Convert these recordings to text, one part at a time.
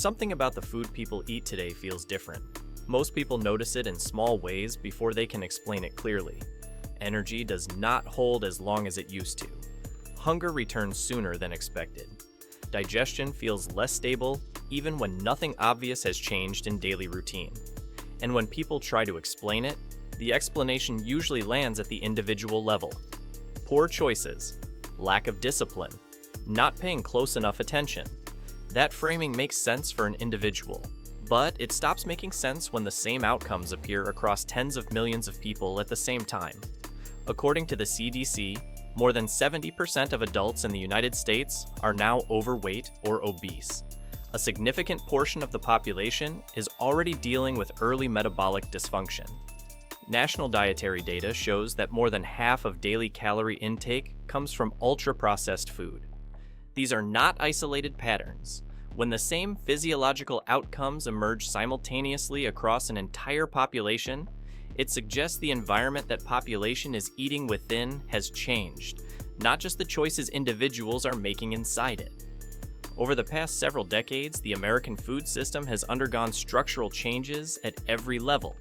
Something about the food people eat today feels different. Most people notice it in small ways before they can explain it clearly. Energy does not hold as long as it used to. Hunger returns sooner than expected. Digestion feels less stable even when nothing obvious has changed in daily routine. And when people try to explain it, the explanation usually lands at the individual level. Poor choices, lack of discipline, not paying close enough attention. That framing makes sense for an individual, but it stops making sense when the same outcomes appear across tens of millions of people at the same time. According to the CDC, more than 70% of adults in the United States are now overweight or obese. A significant portion of the population is already dealing with early metabolic dysfunction. National dietary data shows that more than half of daily calorie intake comes from ultra-processed food. These are not isolated patterns. When the same physiological outcomes emerge simultaneously across an entire population, it suggests the environment that population is eating within has changed, not just the choices individuals are making inside it. Over the past several decades, the American food system has undergone structural changes at every level,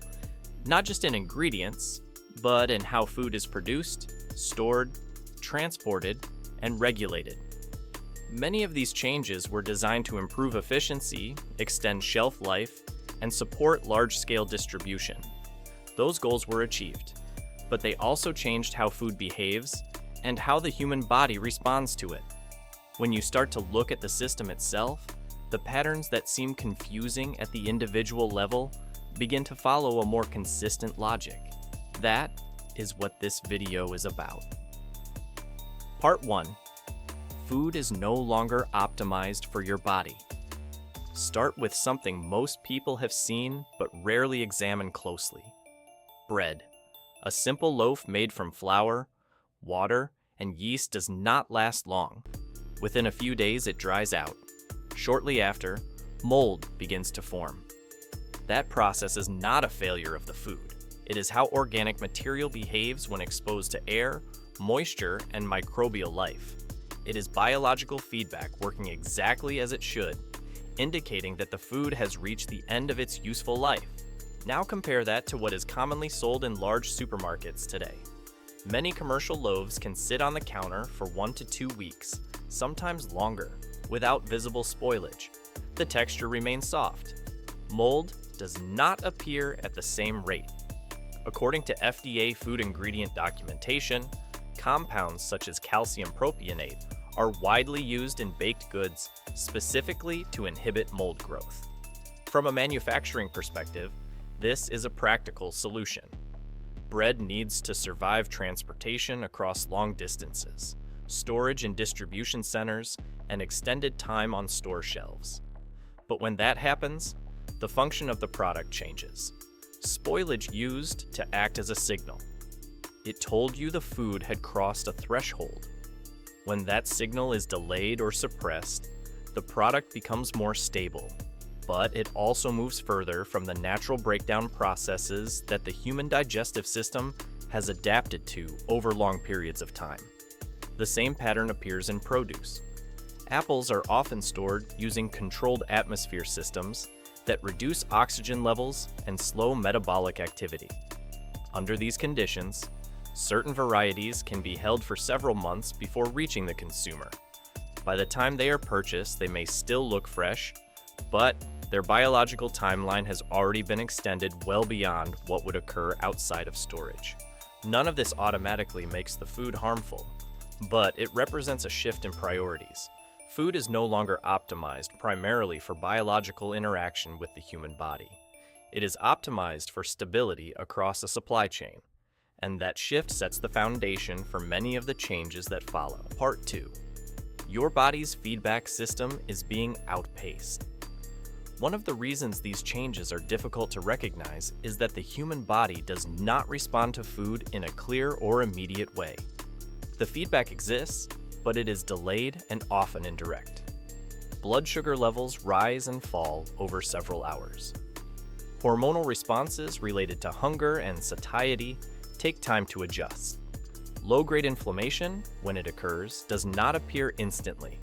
not just in ingredients, but in how food is produced, stored, transported, and regulated. Many of these changes were designed to improve efficiency, extend shelf life, and support large-scale distribution. Those goals were achieved, but they also changed how food behaves and how the human body responds to it. When you start to look at the system itself, the patterns that seem confusing at the individual level begin to follow a more consistent logic. That is what this video is about. Part 1. Food is no longer optimized for your body. Start with something most people have seen but rarely examine closely. Bread. A simple loaf made from flour, water, and yeast does not last long. Within a few days, it dries out. Shortly after, mold begins to form. That process is not a failure of the food. It is how organic material behaves when exposed to air, moisture, and microbial life. It is biological feedback working exactly as it should, indicating that the food has reached the end of its useful life. Now compare that to what is commonly sold in large supermarkets today. Many commercial loaves can sit on the counter for 1 to 2 weeks, sometimes longer, without visible spoilage. The texture remains soft. Mold does not appear at the same rate. According to FDA food ingredient documentation, compounds such as calcium propionate are widely used in baked goods specifically to inhibit mold growth. From a manufacturing perspective, this is a practical solution. Bread needs to survive transportation across long distances, storage in distribution centers, and extended time on store shelves. But when that happens, the function of the product changes. Spoilage used to act as a signal. It told you the food had crossed a threshold. When that signal is delayed or suppressed, the product becomes more stable, but it also moves further from the natural breakdown processes that the human digestive system has adapted to over long periods of time. The same pattern appears in produce. Apples are often stored using controlled atmosphere systems that reduce oxygen levels and slow metabolic activity. Under these conditions, certain varieties can be held for several months before reaching the consumer. By the time they are purchased, they may still look fresh, but their biological timeline has already been extended well beyond what would occur outside of storage. None of this automatically makes the food harmful, but it represents a shift in priorities. Food is no longer optimized primarily for biological interaction with the human body. It is optimized for stability across a supply chain, and that shift sets the foundation for many of the changes that follow. Part 2. Your body's feedback system is being outpaced. One of the reasons these changes are difficult to recognize is that the human body does not respond to food in a clear or immediate way. The feedback exists, but it is delayed and often indirect. Blood sugar levels rise and fall over several hours. Hormonal responses related to hunger and satiety take time to adjust. Low-grade inflammation, when it occurs, does not appear instantly.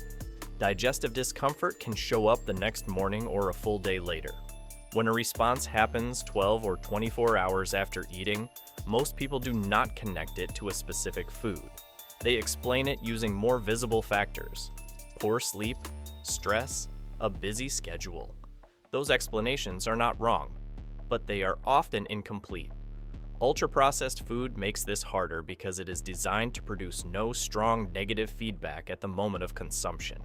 Digestive discomfort can show up the next morning or a full day later. When a response happens 12 or 24 hours after eating, most people do not connect it to a specific food. They explain it using more visible factors: poor sleep, stress, a busy schedule. Those explanations are not wrong, but they are often incomplete. Ultra-processed food makes this harder because it is designed to produce no strong negative feedback at the moment of consumption.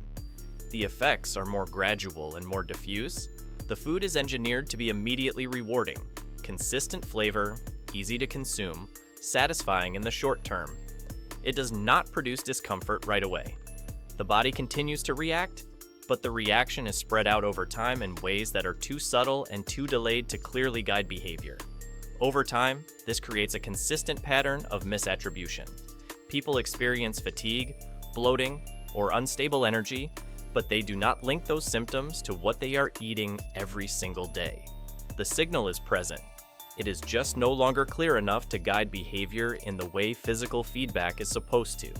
The effects are more gradual and more diffuse. The food is engineered to be immediately rewarding, consistent flavor, easy to consume, satisfying in the short term. It does not produce discomfort right away. The body continues to react, but the reaction is spread out over time in ways that are too subtle and too delayed to clearly guide behavior. Over time, this creates a consistent pattern of misattribution. People experience fatigue, bloating, or unstable energy, but they do not link those symptoms to what they are eating every single day. The signal is present. It is just no longer clear enough to guide behavior in the way physical feedback is supposed to.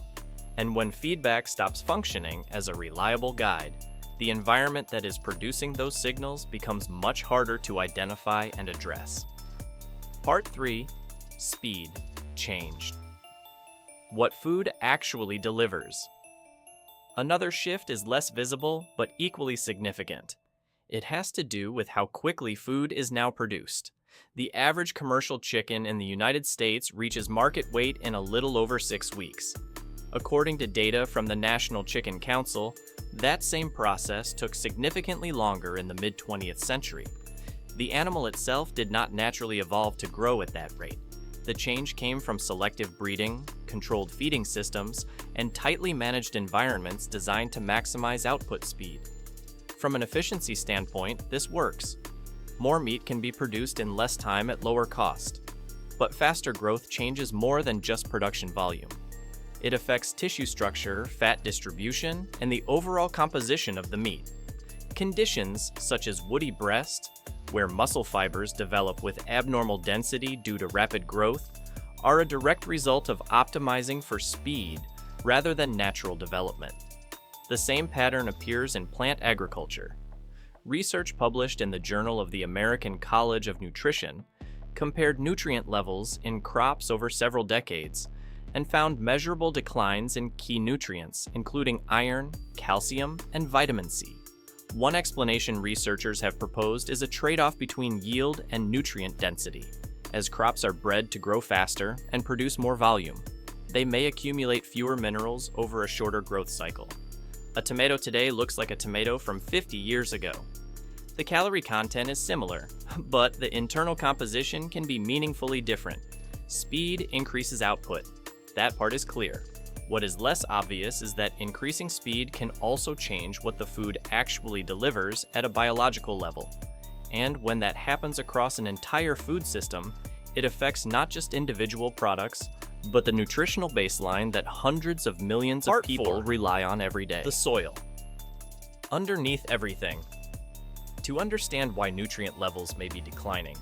And when feedback stops functioning as a reliable guide, the environment that is producing those signals becomes much harder to identify and address. Part 3. Speed changed. What food actually delivers. Another shift is less visible but equally significant. It has to do with how quickly food is now produced. The average commercial chicken in the United States reaches market weight in a little over 6 weeks. According to data from the National Chicken Council, that same process took significantly longer in the mid-20th century. The animal itself did not naturally evolve to grow at that rate. The change came from selective breeding, controlled feeding systems, and tightly managed environments designed to maximize output speed. From an efficiency standpoint, this works. More meat can be produced in less time at lower cost. But faster growth changes more than just production volume. It affects tissue structure, fat distribution, and the overall composition of the meat. Conditions such as woody breast, where muscle fibers develop with abnormal density due to rapid growth, are a direct result of optimizing for speed rather than natural development. The same pattern appears in plant agriculture. Research published in the Journal of the American College of Nutrition compared nutrient levels in crops over several decades and found measurable declines in key nutrients, including iron, calcium, and vitamin C. One explanation researchers have proposed is a trade-off between yield and nutrient density. As crops are bred to grow faster and produce more volume, they may accumulate fewer minerals over a shorter growth cycle. A tomato today looks like a tomato from 50 years ago. The calorie content is similar, but the internal composition can be meaningfully different. Speed increases output. That part is clear. What is less obvious is that increasing speed can also change what the food actually delivers at a biological level. And when that happens across an entire food system, it affects not just individual products, but the nutritional baseline that hundreds of millions of people rely on every day. The soil. Underneath everything. To understand why nutrient levels may be declining,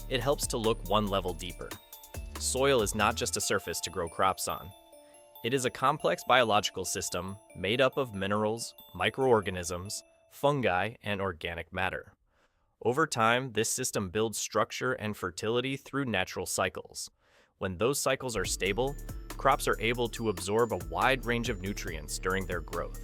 it helps to look one level deeper. Soil is not just a surface to grow crops on. It is a complex biological system made up of minerals, microorganisms, fungi, and organic matter. Over time, this system builds structure and fertility through natural cycles. When those cycles are stable, crops are able to absorb a wide range of nutrients during their growth.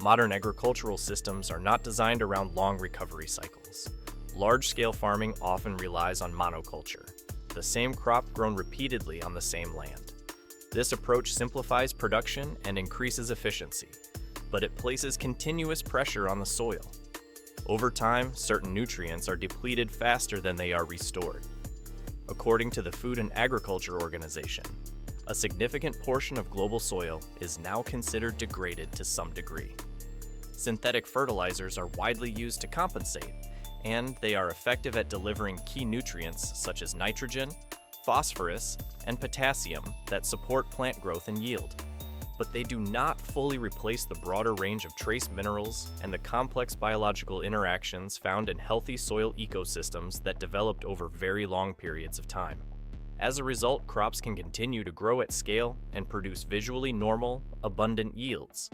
Modern agricultural systems are not designed around long recovery cycles. Large-scale farming often relies on monoculture, the same crop grown repeatedly on the same land. This approach simplifies production and increases efficiency, but it places continuous pressure on the soil. Over time, certain nutrients are depleted faster than they are restored. According to the Food and Agriculture Organization, a significant portion of global soil is now considered degraded to some degree. Synthetic fertilizers are widely used to compensate, and they are effective at delivering key nutrients such as nitrogen, phosphorus, and potassium that support plant growth and yield. But they do not fully replace the broader range of trace minerals and the complex biological interactions found in healthy soil ecosystems that developed over very long periods of time. As a result, crops can continue to grow at scale and produce visually normal, abundant yields.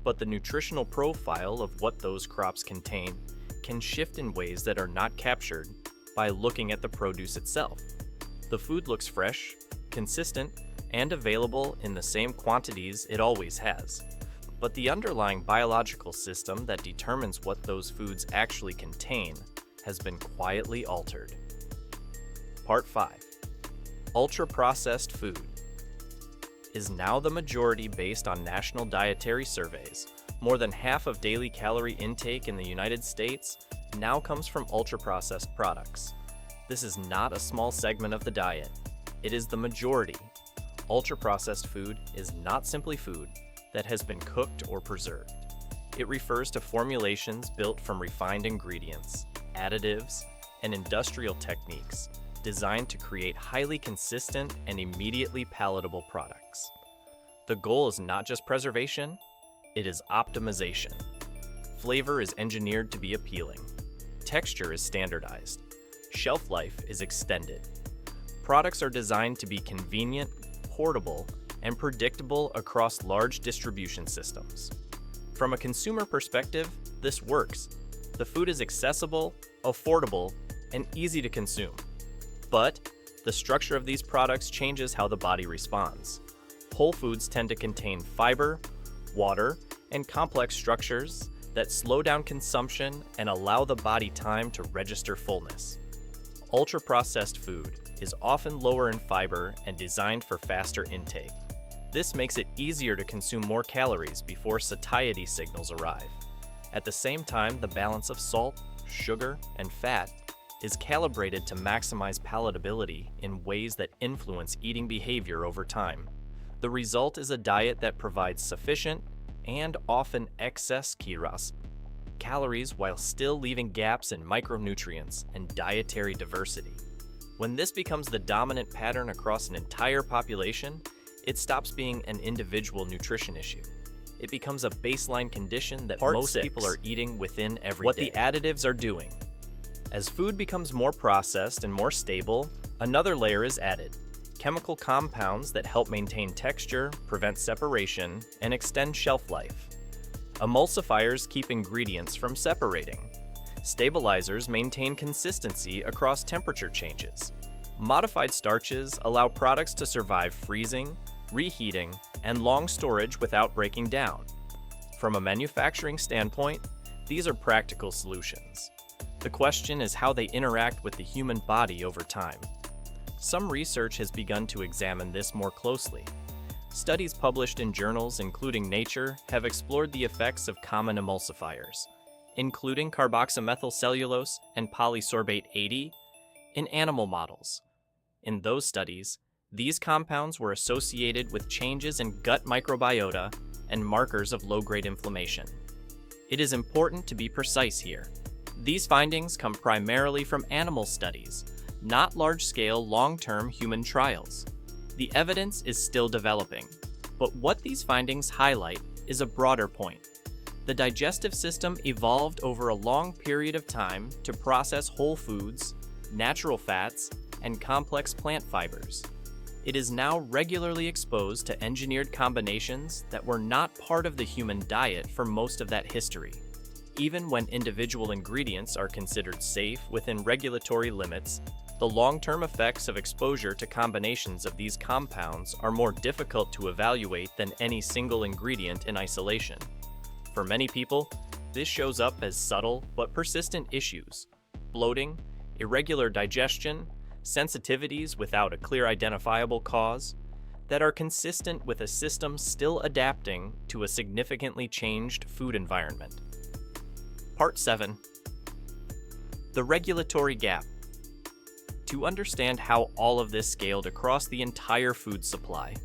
but the nutritional profile of what those crops contain can shift in ways that are not captured by looking at the produce itself. The food looks fresh, consistent, and available in the same quantities it always has, but the underlying biological system that determines what those foods actually contain has been quietly altered. Part 5. Ultra-processed food is now the majority based on national dietary surveys. More than half of daily calorie intake in the United States now comes from ultra-processed products. This is not a small segment of the diet. It is the majority. Ultra-processed food is not simply food that has been cooked or preserved. It refers to formulations built from refined ingredients, additives, and industrial techniques designed to create highly consistent and immediately palatable products. The goal is not just preservation, it is optimization. Flavor is engineered to be appealing. Texture is standardized. Shelf life is extended. Products are designed to be convenient, portable, and predictable across large distribution systems. From a consumer perspective, this works. The food is accessible, affordable, and easy to consume. But the structure of these products changes how the body responds. Whole foods tend to contain fiber, water, and complex structures that slow down consumption and allow the body time to register fullness. Ultra-processed food is often lower in fiber and designed for faster intake. This makes it easier to consume more calories before satiety signals arrive. At the same time, the balance of salt, sugar, and fat is calibrated to maximize palatability in ways that influence eating behavior over time. The result is a diet that provides sufficient and often excess calories while still leaving gaps in micronutrients and dietary diversity. When this becomes the dominant pattern across an entire population, it stops being an individual nutrition issue. It becomes a baseline condition that most people are eating within every day. What the additives are doing. As food becomes more processed and more stable, another layer is added. Chemical compounds that help maintain texture, prevent separation, and extend shelf life. Emulsifiers keep ingredients from separating. Stabilizers maintain consistency across temperature changes. Modified starches allow products to survive freezing, reheating, and long storage without breaking down. From a manufacturing standpoint, these are practical solutions. The question is how they interact with the human body over time. Some research has begun to examine this more closely. Studies published in journals including Nature have explored the effects of common emulsifiers, including carboxymethylcellulose and polysorbate 80, in animal models. In those studies, these compounds were associated with changes in gut microbiota and markers of low-grade inflammation. It is important to be precise here. These findings come primarily from animal studies, not large-scale, long-term human trials. The evidence is still developing, but what these findings highlight is a broader point. The digestive system evolved over a long period of time to process whole foods, natural fats, and complex plant fibers. It is now regularly exposed to engineered combinations that were not part of the human diet for most of that history. Even when individual ingredients are considered safe within regulatory limits, the long-term effects of exposure to combinations of these compounds are more difficult to evaluate than any single ingredient in isolation. For many people, this shows up as subtle but persistent issues: bloating, irregular digestion, sensitivities without a clear identifiable cause, that are consistent with a system still adapting to a significantly changed food environment. Part 7. The regulatory gap. To understand how all of this scaled across the entire food supply,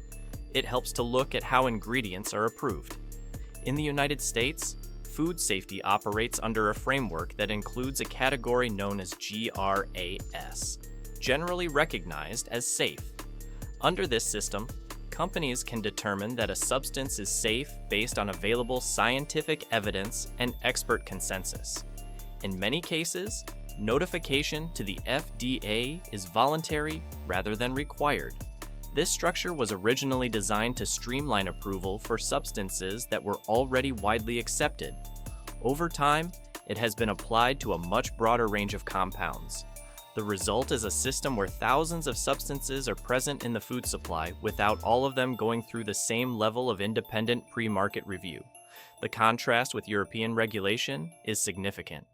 it helps to look at how ingredients are approved. In the United States, food safety operates under a framework that includes a category known as GRAS, generally recognized as safe. Under this system, companies can determine that a substance is safe based on available scientific evidence and expert consensus. In many cases, notification to the FDA is voluntary rather than required. This structure was originally designed to streamline approval for substances that were already widely accepted. Over time, it has been applied to a much broader range of compounds. The result is a system where thousands of substances are present in the food supply without all of them going through the same level of independent pre-market review. The contrast with European regulation is significant.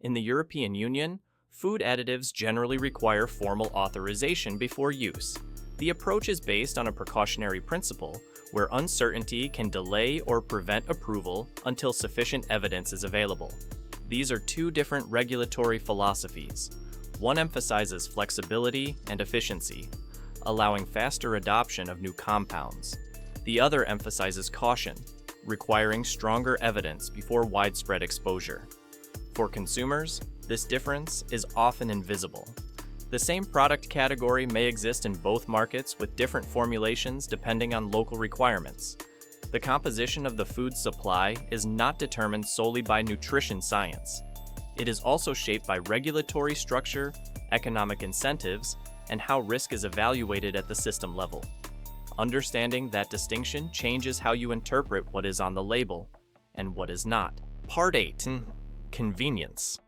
In the European Union, food additives generally require formal authorization before use. The approach is based on a precautionary principle where uncertainty can delay or prevent approval until sufficient evidence is available. These are two different regulatory philosophies. One emphasizes flexibility and efficiency, allowing faster adoption of new compounds. The other emphasizes caution, requiring stronger evidence before widespread exposure. For consumers, this difference is often invisible. The same product category may exist in both markets with different formulations depending on local requirements. The composition of the food supply is not determined solely by nutrition science. It is also shaped by regulatory structure, economic incentives, and how risk is evaluated at the system level. Understanding that distinction changes how you interpret what is on the label and what is not. Part 8. Convenience.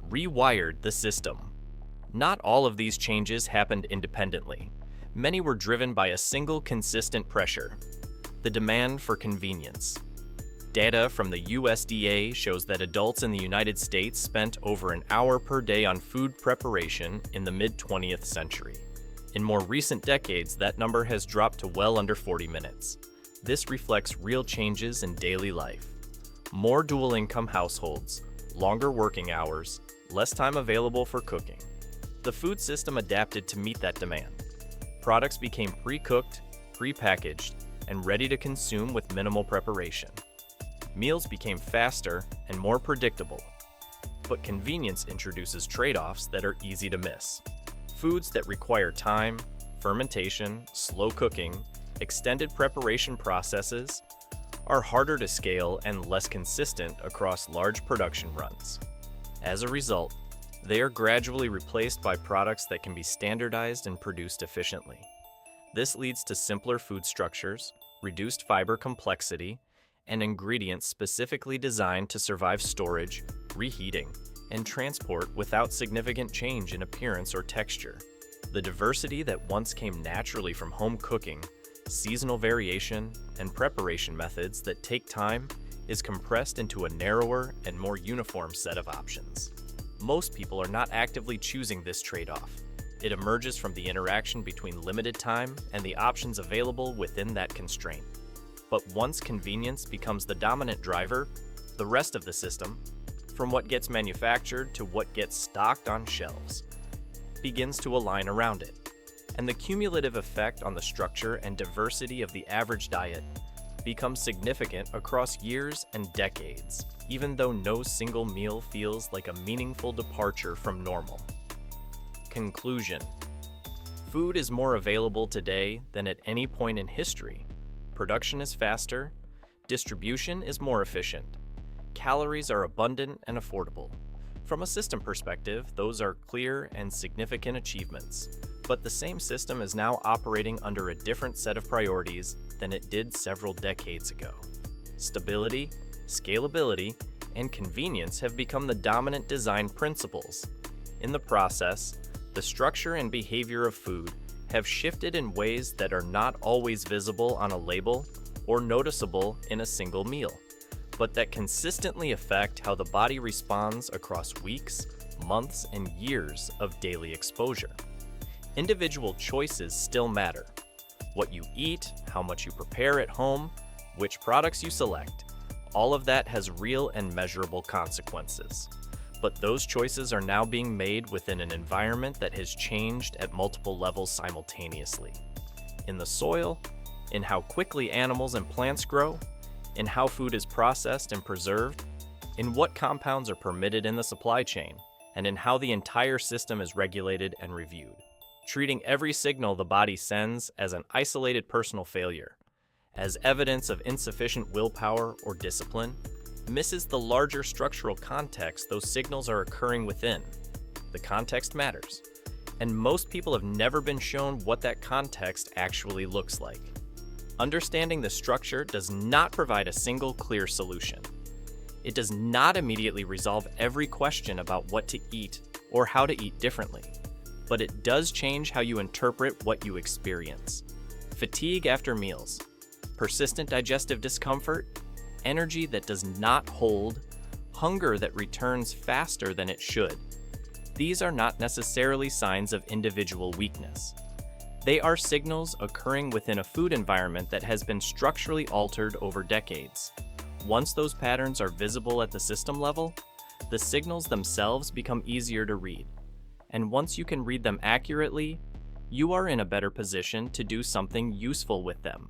Rewired the system. Not all of these changes happened independently. Many were driven by a single consistent pressure: the demand for convenience. Data from the USDA shows that adults in the United States spent over an hour per day on food preparation in the mid-20th century. In more recent decades, that number has dropped to well under 40 minutes. This reflects real changes in daily life. More dual-income households, longer working hours, less time available for cooking. The food system adapted to meet that demand. Products became pre-cooked, pre-packaged, and ready to consume with minimal preparation. Meals became faster and more predictable, but convenience introduces trade-offs that are easy to miss. Foods that require time, fermentation, slow cooking, extended preparation processes are harder to scale and less consistent across large production runs. As a result, they are gradually replaced by products that can be standardized and produced efficiently. This leads to simpler food structures, reduced fiber complexity, and ingredients specifically designed to survive storage, reheating, and transport without significant change in appearance or texture. The diversity that once came naturally from home cooking, seasonal variation, and preparation methods that take time is compressed into a narrower and more uniform set of options. Most people are not actively choosing this trade-off. It emerges from the interaction between limited time and the options available within that constraint. But once convenience becomes the dominant driver, the rest of the system, from what gets manufactured to what gets stocked on shelves, begins to align around it. And the cumulative effect on the structure and diversity of the average diet becomes significant across years and decades, even though no single meal feels like a meaningful departure from normal. Conclusion. Food is more available today than at any point in history. Production is faster, distribution is more efficient, calories are abundant and affordable. From a system perspective, those are clear and significant achievements. But the same system is now operating under a different set of priorities than it did several decades ago. Stability, scalability, and convenience have become the dominant design principles. In the process, the structure and behavior of food have shifted in ways that are not always visible on a label or noticeable in a single meal, but that consistently affect how the body responds across weeks, months, and years of daily exposure. Individual choices still matter. What you eat, how much you prepare at home, which products you select, all of that has real and measurable consequences. But those choices are now being made within an environment that has changed at multiple levels simultaneously. In the soil, in how quickly animals and plants grow, in how food is processed and preserved, in what compounds are permitted in the supply chain, and in how the entire system is regulated and reviewed. Treating every signal the body sends as an isolated personal failure, as evidence of insufficient willpower or discipline, misses the larger structural context those signals are occurring within. The context matters. and most people have never been shown what that context actually looks like. Understanding the structure does not provide a single clear solution. It does not immediately resolve every question about what to eat or how to eat differently, but it does change how you interpret what you experience. Fatigue after meals, persistent digestive discomfort, energy that does not hold, hunger that returns faster than it should. These are not necessarily signs of individual weakness. They are signals occurring within a food environment that has been structurally altered over decades. Once those patterns are visible at the system level, the signals themselves become easier to read. And once you can read them accurately, you are in a better position to do something useful with them.